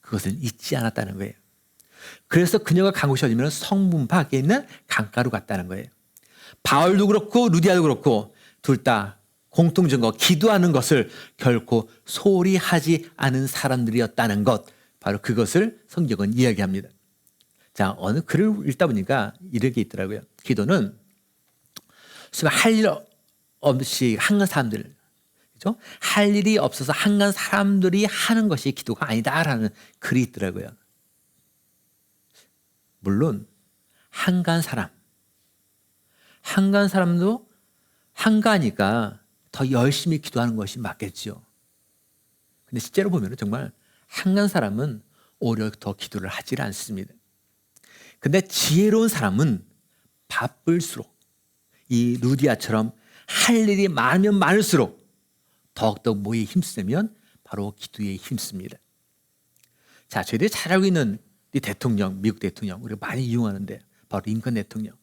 그것을 잊지 않았다는 거예요. 그래서 그녀가 간 곳이 어디면 성문 밖에 있는 강가로 갔다는 거예요. 바울도 그렇고 루디아도 그렇고 둘 다 공통 증거, 기도하는 것을 결코 소홀히 하지 않은 사람들이었다는 것, 바로 그것을 성경은 이야기합니다. 자, 어느 글을 읽다 보니까 이런 게 있더라고요. 기도는 할 일 없이 한간 사람들, 그죠? 할 일이 없어서 한간 사람들이 하는 것이 기도가 아니다라는 글이 있더라고요. 물론 한간 사람도 한가하니까 더 열심히 기도하는 것이 맞겠죠. 근데 실제로 보면 정말 한간 사람은 오히려 더 기도를 하지 않습니다. 근데 지혜로운 사람은 바쁠수록 이 루디아처럼 할 일이 많으면 많을수록 더욱더 뭐에 힘쓰면 바로 기도에 힘씁니다. 자, 저희들이 잘 알고 있는 이 대통령, 미국 대통령, 우리가 많이 이용하는데 바로 링컨 대통령.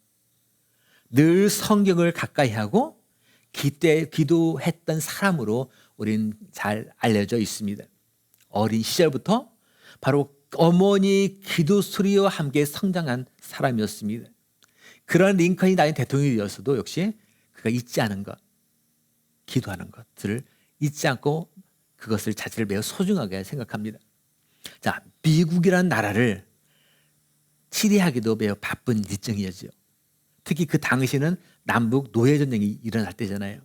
늘 성경을 가까이 하고 기도했던 사람으로 우리는 잘 알려져 있습니다. 어린 시절부터 바로 어머니 기도 소리와 함께 성장한 사람이었습니다. 그런 링컨이 나중에 대통령이 되었어도 역시 그가 잊지 않은 것, 기도하는 것들을 잊지 않고 그것을 자체를 매우 소중하게 생각합니다. 자, 미국이라는 나라를 치리하기도 매우 바쁜 일정이었죠. 특히 그 당시에는 남북 노예전쟁이 일어날 때잖아요.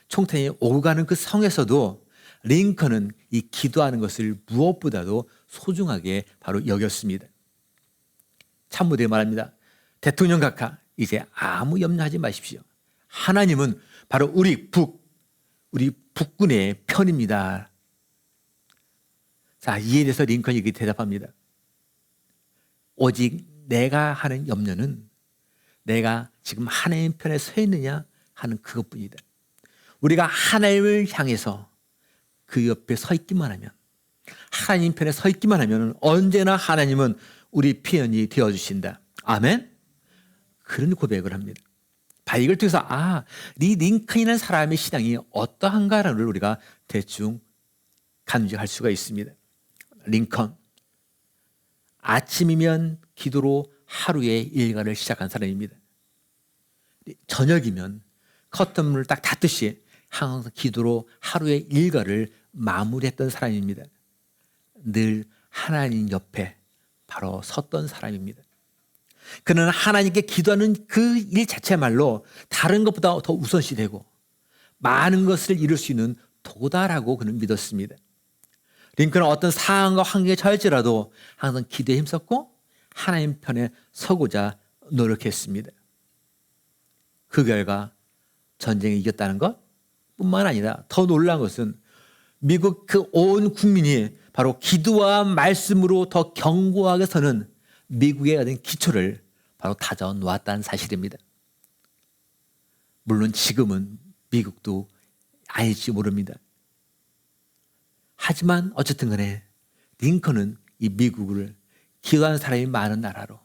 총탄이 오고 가는 그 성에서도 링컨은 이 기도하는 것을 무엇보다도 소중하게 바로 여겼습니다. 참모되게 말합니다. 대통령 각하, 이제 아무 염려하지 마십시오. 하나님은 바로 우리 북군의 편입니다. 자, 이에 대해서 링컨이 이렇게 대답합니다. 오직 내가 하는 염려는 내가 지금 하나님 편에 서 있느냐 하는 그것뿐이다. 우리가 하나님을 향해서 그 옆에 서 있기만 하면, 하나님 편에 서 있기만 하면 언제나 하나님은 우리 편이 되어주신다. 아멘? 그런 고백을 합니다. 이걸 통해서 이 링컨이라는 사람의 신앙이 어떠한가를 우리가 대충 간직할 수가 있습니다. 링컨, 아침이면 기도로 하루의 일과를 시작한 사람입니다. 저녁이면 커튼문을 딱 닫듯이 항상 기도로 하루의 일과를 마무리했던 사람입니다. 늘 하나님 옆에 바로 섰던 사람입니다. 그는 하나님께 기도하는 그 일 자체말로 다른 것보다 더 우선시되고 많은 것을 이룰 수 있는 도다라고 그는 믿었습니다. 링컨은 어떤 상황과 환경에 처할지라도 항상 기도에 힘썼고 하나님 편에 서고자 노력했습니다. 그 결과 전쟁에 이겼다는 것 뿐만 아니라 더 놀라운 것은 미국 그 온 국민이 바로 기도와 말씀으로 더 견고하게 서는 미국의 어떤 기초를 바로 다져 놓았다는 사실입니다. 물론 지금은 미국도 아닐지 모릅니다. 하지만 어쨌든 간에 링컨은 이 미국을 기도하는 사람이 많은 나라로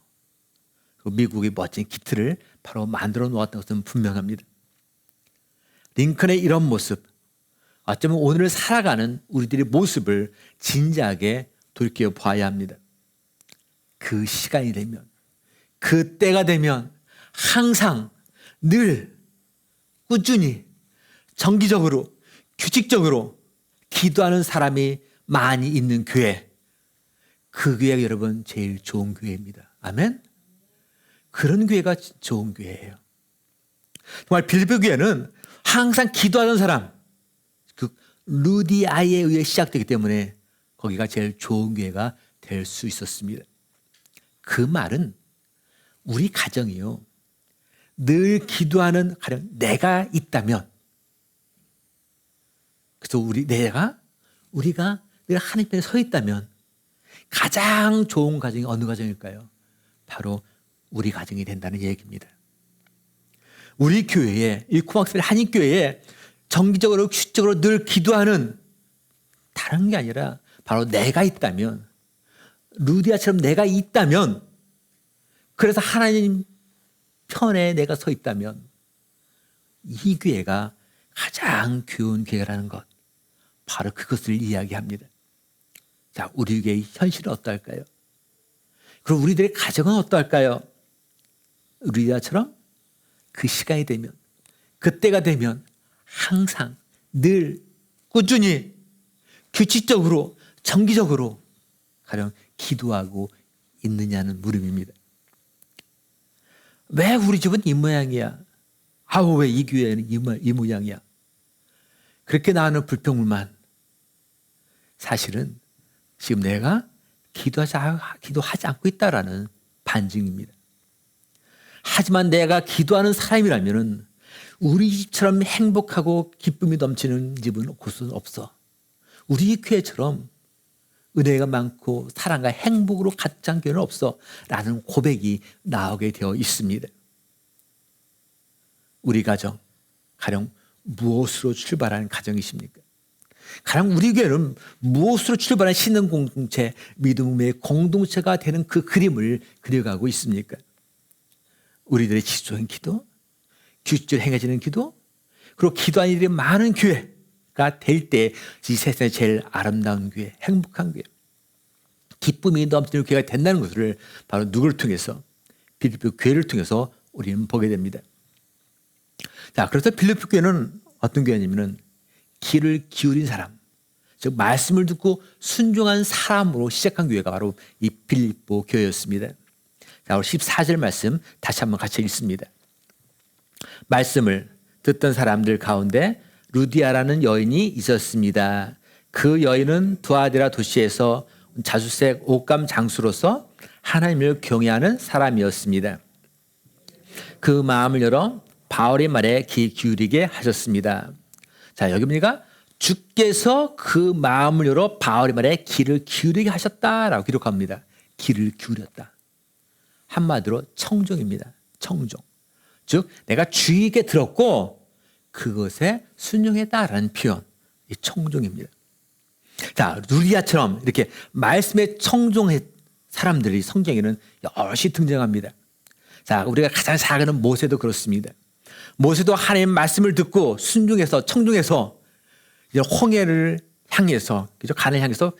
미국의 멋진 기틀을 바로 만들어 놓았다는 것은 분명합니다. 링컨의 이런 모습, 어쩌면 오늘을 살아가는 우리들의 모습을 진지하게 돌이켜 봐야 합니다. 그 시간이 되면, 그 때가 되면 항상 늘 꾸준히 정기적으로 규칙적으로 기도하는 사람이 많이 있는 교회, 그 교회가 여러분 제일 좋은 교회입니다. 아멘? 그런 교회가 좋은 교회예요. 정말 빌보 교회는 항상 기도하는 사람, 그 루디아에 의해 시작되기 때문에 거기가 제일 좋은 교회가 될 수 있었습니다. 그 말은 우리 가정이요, 늘 기도하는 가령 내가 있다면, 그래서 우리가 늘 하나님 편에 서 있다면 가장 좋은 가정이 어느 가정일까요? 바로 우리 가정이 된다는 얘기입니다. 우리 교회에, 이 코막스빌 한인교회에 정기적으로 규칙적으로 늘 기도하는, 다른 게 아니라 바로 내가 있다면, 루디아처럼 내가 있다면, 그래서 하나님 편에 내가 서 있다면 이 교회가 가장 귀여운 교회라는 것, 바로 그것을 이야기합니다. 자, 우리 교회의 현실은 어떨까요? 그럼 우리들의 가정은 어떨까요? 루디아처럼 그 시간이 되면, 그때가 되면 항상 늘 꾸준히 규칙적으로 정기적으로 가령 기도하고 있느냐는 물음입니다. 왜 우리 집은 이 모양이야? 아우 왜 이 교회는 이 모양이야? 그렇게 나오는 불평불만, 사실은 지금 내가 기도하지 않고 있다라는 반증입니다. 하지만 내가 기도하는 사람이라면 우리 집처럼 행복하고 기쁨이 넘치는 집은 곳은 없어. 우리 교회처럼 은혜가 많고 사랑과 행복으로 가득 찬 교회는 없어 라는 고백이 나오게 되어 있습니다. 우리 가정, 가령 무엇으로 출발하는 가정이십니까? 가령 우리 교회는 무엇으로 출발한 신앙 공동체, 믿음의 공동체가 되는 그 그림을 그려가고 있습니까? 우리들의 지속적인 기도, 규칙적으로 행해지는 기도, 그리고 기도하는 일이 많은 교회가 될 때 이 세상에 제일 아름다운 교회, 행복한 교회, 기쁨이 넘치는 교회가 된다는 것을 바로 누구를 통해서? 빌립보 교회를 통해서 우리는 보게 됩니다. 자, 그래서 빌립보 교회는 어떤 교회냐면은 귀를 기울인 사람, 즉 말씀을 듣고 순종한 사람으로 시작한 교회가 바로 이 빌립보 교회였습니다. 자, 우리 14절 말씀 다시 한번 같이 읽습니다. 말씀을 듣던 사람들 가운데 루디아라는 여인이 있었습니다. 그 여인은 두아디라 도시에서 자주색 옷감 장수로서 하나님을 경외하는 사람이었습니다. 그 마음을 열어 바울의 말에 귀 기울이게 하셨습니다. 자, 여기 보니까 주께서 그 마음을 열어 바울의 말에 귀를 기울이게 하셨다라고 기록합니다. 귀를 기울였다. 한마디로 청종입니다. 청종. 즉 내가 주의 있게 들었고 그것에 순종했다라는 표현, 이 청종입니다. 자, 루디아처럼 이렇게 말씀에 청종한 사람들이 성경에는 여럿이 등장합니다. 자, 우리가 가장 잘 아는 모세도 그렇습니다. 모세도 하나님 말씀을 듣고 순종해서 청종해서 홍해를 향해서, 그죠? 가나안을 향해서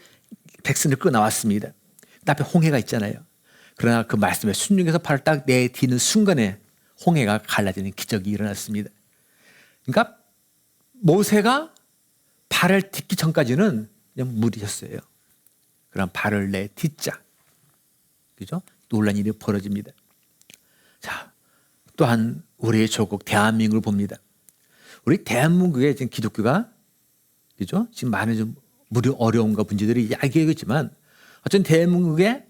백성을 끌어 나왔습니다. 그 앞에 홍해가 있잖아요. 그러나 그 말씀에 순종해서 발을 딱 내디는 순간에 홍해가 갈라지는 기적이 일어났습니다. 그러니까 모세가 발을 딛기 전까지는 그냥 물이었어요. 그럼 발을 내딛자, 그죠? 놀란 일이 벌어집니다. 자, 또한 우리의 조국 대한민국을 봅니다. 우리 대한민국에 지금 기독교가, 그죠? 지금 많은 좀 어려움과 문제들이 야기하겠지만 어쨌든 대한민국에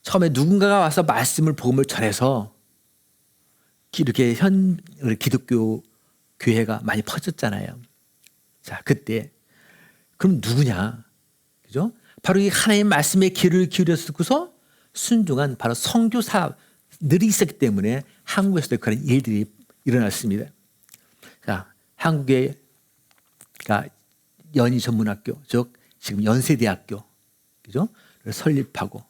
처음에 누군가가 와서 말씀을 복음을 전해서 이렇게 기독교 교회가 많이 퍼졌잖아요. 자, 그때 그럼 누구냐? 그죠? 바로 이 하나님의 말씀에 귀를 기울여서 순종한 바로 선교사들이 있었기 때문에 한국에서도 그런 일들이 일어났습니다. 자, 한국의 연희전문학교, 즉 지금 연세대학교, 그죠? 설립하고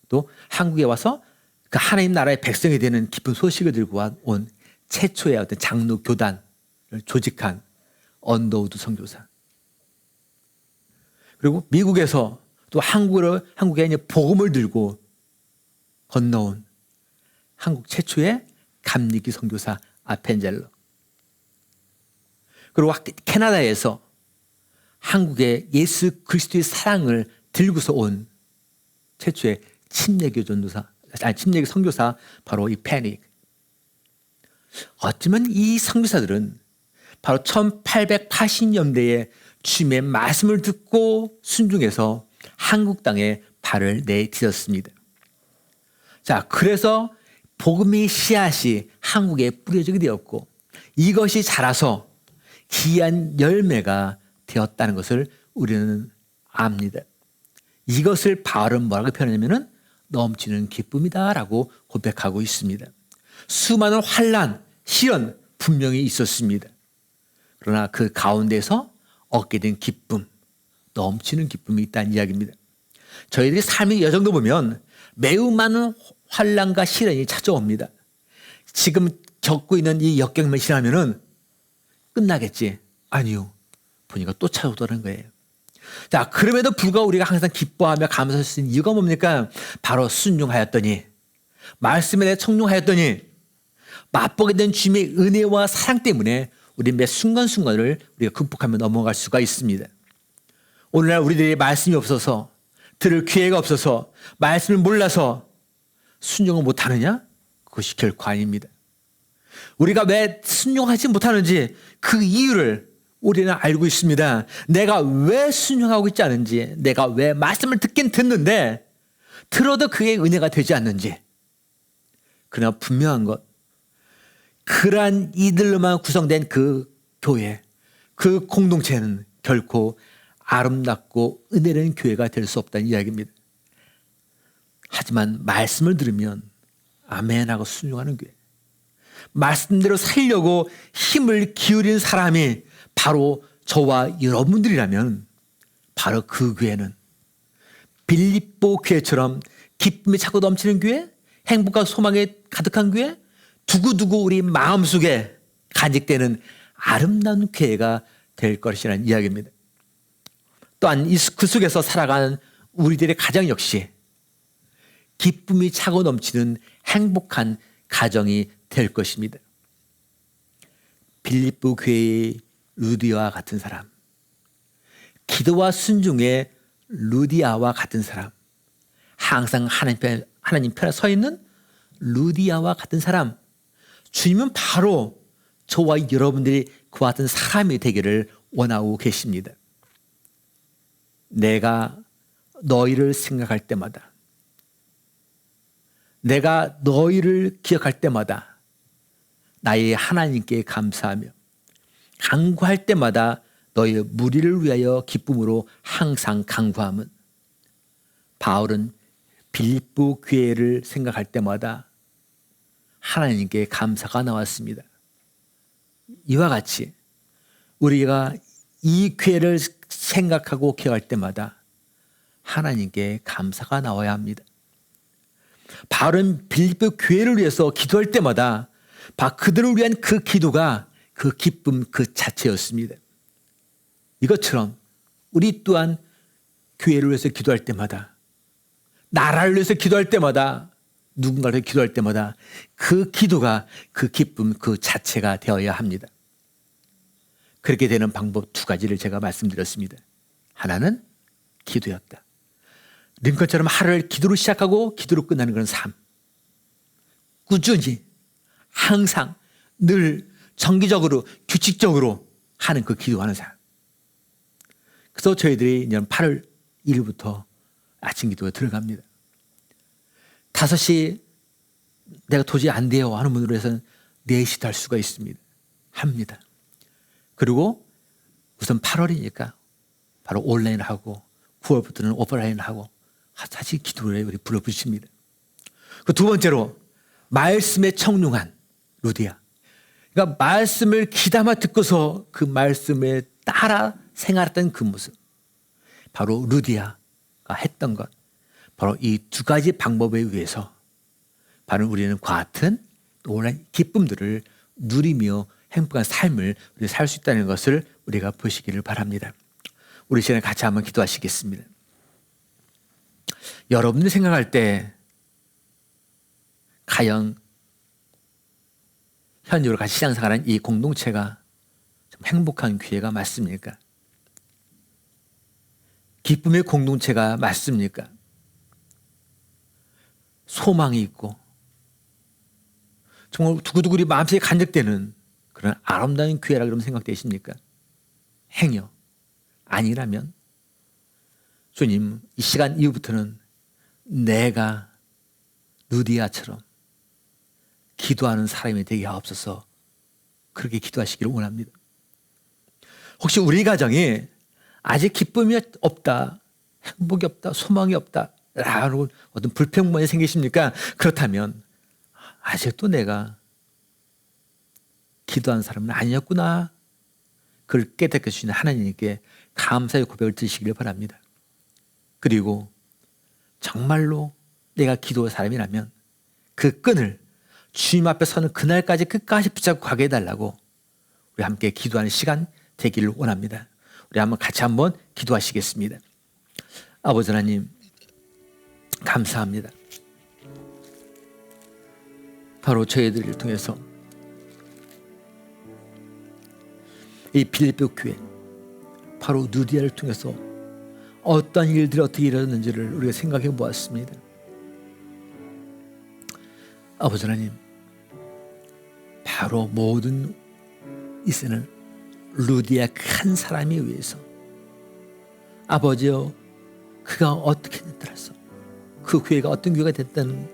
또 한국에 와서 그 하나님 나라의 백성이 되는 기쁜 소식을 들고 온 최초의 어떤 장로 교단을 조직한 언더우드 선교사. 그리고 미국에서 또 한국에 이제 복음을 들고 건너온 한국 최초의 감리기 선교사 아펜젤러. 그리고 캐나다에서 한국의 예수 그리스도의 사랑을 들고서 온 최초의 침례교 선교사 바로 이 패닉. 어쩌면 이 선교사들은 바로 1880년대에 주님의 말씀을 듣고 순종해서 한국 땅에 발을 내딛었습니다. 자, 그래서 복음의 씨앗이 한국에 뿌려지게 되었고 이것이 자라서 귀한 열매가 되었다는 것을 우리는 압니다. 이것을 바울은 뭐라고 표현하냐면은 넘치는 기쁨이다라고 고백하고 있습니다. 수많은 환난, 시련 분명히 있었습니다. 그러나 그 가운데서 얻게 된 기쁨, 넘치는 기쁨이 있다는 이야기입니다. 저희들이 삶의 여정도 보면 매우 많은 환난과 시련이 찾아옵니다. 지금 겪고 있는 이 역경만 지나면은 끝나겠지? 아니요. 보니까 또 찾아오더라는 거예요. 자, 그럼에도 불구하고 우리가 항상 기뻐하며 감사할 수 있는 이유가 뭡니까? 바로 순종하였더니, 말씀에 대해 청종하였더니, 맛보게 된 주님의 은혜와 사랑 때문에 우리 매 순간순간을 우리가 극복하며 넘어갈 수가 있습니다. 오늘날 우리들이 말씀이 없어서, 들을 기회가 없어서, 말씀을 몰라서 순종을 못하느냐? 그것이 결코 아닙니다. 우리가 왜 순종하지 못하는지 그 이유를 우리는 알고 있습니다. 내가 왜 순종하고 있지 않은지, 내가 왜 말씀을 듣긴 듣는데 들어도 그게 은혜가 되지 않는지. 그러나 분명한 것, 그러한 이들로만 구성된 그 교회, 그 공동체는 결코 아름답고 은혜로운 교회가 될 수 없다는 이야기입니다. 하지만 말씀을 들으면 아멘하고 순종하는 교회, 말씀대로 살려고 힘을 기울인 사람이 바로 저와 여러분들이라면 바로 그 교회는 빌립보 교회처럼 기쁨이 차고 넘치는 교회, 행복과 소망에 가득한 교회, 두고두고 우리 마음속에 간직되는 아름다운 교회가 될 것이라는 이야기입니다. 또한 그 속에서 살아가는 우리들의 가정 역시 기쁨이 차고 넘치는 행복한 가정이 될 것입니다. 빌립보 교회의 루디아와 같은 사람, 기도와 순종의 루디아와 같은 사람, 항상 하나님 편에 서 있는 루디아와 같은 사람, 주님은 바로 저와 여러분들이 그와 같은 사람이 되기를 원하고 계십니다. 내가 너희를 생각할 때마다, 내가 너희를 기억할 때마다 나의 하나님께 감사하며 간구할 때마다 너희의 무리를 위하여 기쁨으로 항상 간구함은, 바울은 빌립보 교회를 생각할 때마다 하나님께 감사가 나왔습니다. 이와 같이 우리가 이 교회를 생각하고 기억할 때마다 하나님께 감사가 나와야 합니다. 바울은 빌립보 교회를 위해서 기도할 때마다 그들을 위한 그 기도가 그 기쁨 그 자체였습니다. 이것처럼 우리 또한 교회를 위해서 기도할 때마다, 나라를 위해서 기도할 때마다, 누군가를 위해서 기도할 때마다 그 기도가 그 기쁨 그 자체가 되어야 합니다. 그렇게 되는 방법 두 가지를 제가 말씀드렸습니다. 하나는 기도였다. 링컨처럼 하루를 기도로 시작하고 기도로 끝나는 그런 삶. 꾸준히 항상 늘 정기적으로 규칙적으로 하는 그 기도하는 삶. 그래서 저희들이 이제 8월 1일부터 아침 기도에 들어갑니다. 5시 내가 도저히 안 돼요 하는 분으로 해서는 4시도 할 수가 있습니다. 합니다. 그리고 우선 8월이니까 바로 온라인 하고 9월부터는 오프라인 하고 다시 기도를 우리 불러붙입니다. 그 두 번째로 말씀에 청룡한 루디아. 그러니까 말씀을 귀담아 듣고서 그 말씀에 따라 생활했던 그 모습. 바로 루디아가 했던 것. 바로 이 두 가지 방법에 의해서 바로 우리는 같은 놀라운 기쁨들을 누리며 행복한 삶을 살 수 있다는 것을 우리가 보시기를 바랍니다. 우리 시간에 같이 한번 기도하시겠습니다. 여러분들이 생각할 때 과연 현지로 같이 신앙생활하는 이 공동체가 좀 행복한 교회가 맞습니까? 기쁨의 공동체가 맞습니까? 소망이 있고 정말 두고두고 우리 마음속에 간직되는 그런 아름다운 교회라 그러면 생각되십니까? 행여 아니라면 주님, 이 시간 이후부터는 내가 루디아처럼 기도하는 사람이 되게 하옵소서. 그렇게 기도하시기를 원합니다. 혹시 우리 가정에 아직 기쁨이 없다, 행복이 없다, 소망이 없다 라는 어떤 불평만이 생기십니까? 그렇다면 아직도 내가 기도하는 사람은 아니었구나. 그걸 깨닫게 주시는 하나님께 감사의 고백을 드리시기를 바랍니다. 그리고 정말로 내가 기도의 사람이라면 그 끈을 주님 앞에 서는 그날까지 끝까지 붙잡고 가게 해달라고 우리 함께 기도하는 시간 되기를 원합니다. 우리 같이 한번 기도하시겠습니다. 아버지 하나님, 감사합니다. 바로 저희들을 통해서 이 빌립보 교회, 바로 누디아를 통해서 어떤 일들이 어떻게 일어났는지를 우리가 생각해 보았습니다. 아버지 하나님, 바로 모든 이세는 루디아 한 사람에 의해서 아버지여, 그가 어떻게 됐더라서 그 교회가 어떤 교회가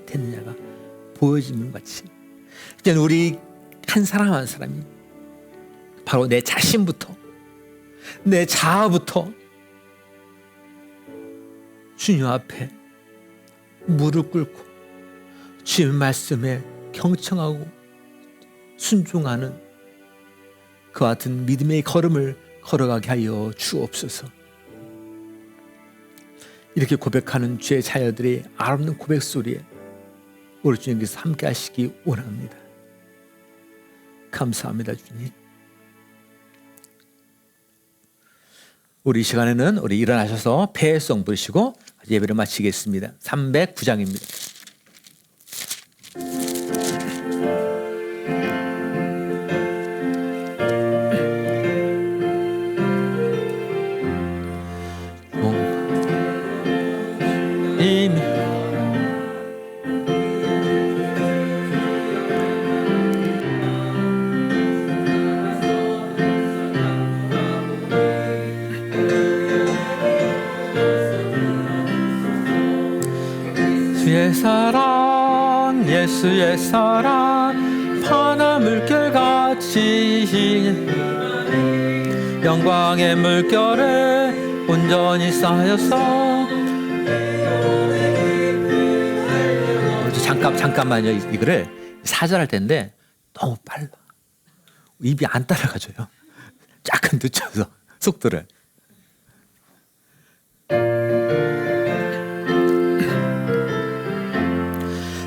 됐느냐가 보여지는 같이 이제 우리 한 사람 한 사람이 바로 내 자신부터, 내 자아부터 주님 앞에 무릎 꿇고 주님 말씀에 경청하고 순종하는 그와 같은 믿음의 걸음을 걸어가게 하여 주옵소서. 이렇게 고백하는 주의 자녀들의 아름다운 고백 소리에 우리 주님께서 함께 하시기 원합니다. 감사합니다, 주님. 우리 이 시간에는 우리 일어나셔서 패송 부르시고 예배를 마치겠습니다. 309장입니다. 예수의 사랑 파나 물결같이 영광의 물결에 온전히 쌓여서 잠깐만요. 이거를 사절할 텐데 너무 빨라. 입이 안 따라가줘요. 약간 늦춰서 속도를.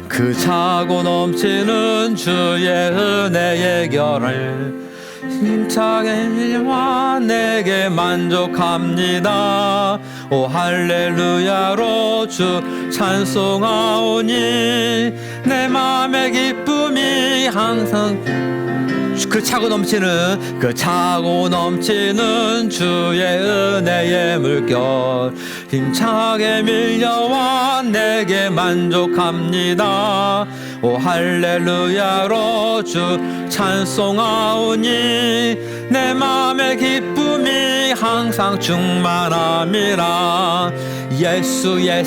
그 차고 넘치는 주의 은혜의 결을 힘차게 밀와 내게 만족합니다. 오 할렐루야로 주 찬송하오니 내 맘의 기쁨이 항상 그 차고 넘치는 주의 은혜의 물결 힘차게 밀려와 내게 만족합니다. 오 할렐루야로 주 찬송하오니 내 맘의 기쁨이 항상 충만함이라. 예수의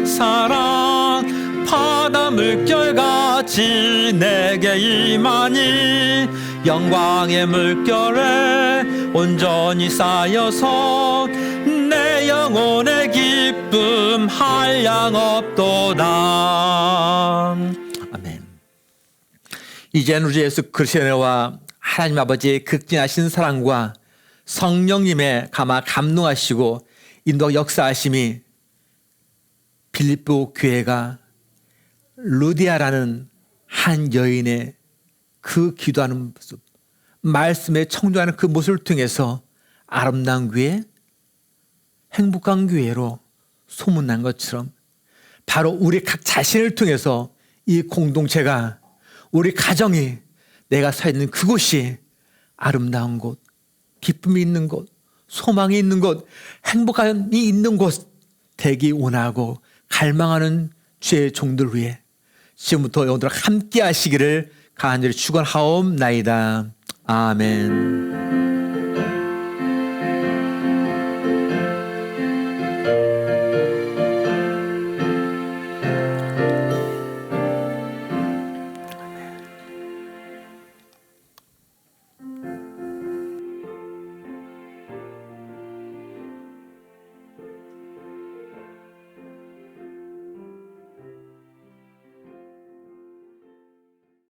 사랑 바다 물결같이 내게 임하니 영광의 물결에 온전히 쌓여서 내 영혼의 기쁨 한량없도다. 아멘. 이제는 우리 예수 그리스도와 하나님 아버지의 극진하신 사랑과 성령님의 감동하시고 인도 역사하심이 빌립보 교회가 루디아라는 한 여인의 그 기도하는 모습, 말씀에 청조하는 그 모습을 통해서 아름다운 교회, 행복한 교회로 소문난 것처럼 바로 우리 각 자신을 통해서 이 공동체가, 우리 가정이, 내가 서 있는 그곳이 아름다운 곳, 기쁨이 있는 곳, 소망이 있는 곳, 행복함이 있는 곳 되기 원하고 갈망하는 주의 종들 위해 지금부터 영원토록 함께 하시기를 간절히 축원하옵나이다. 아멘.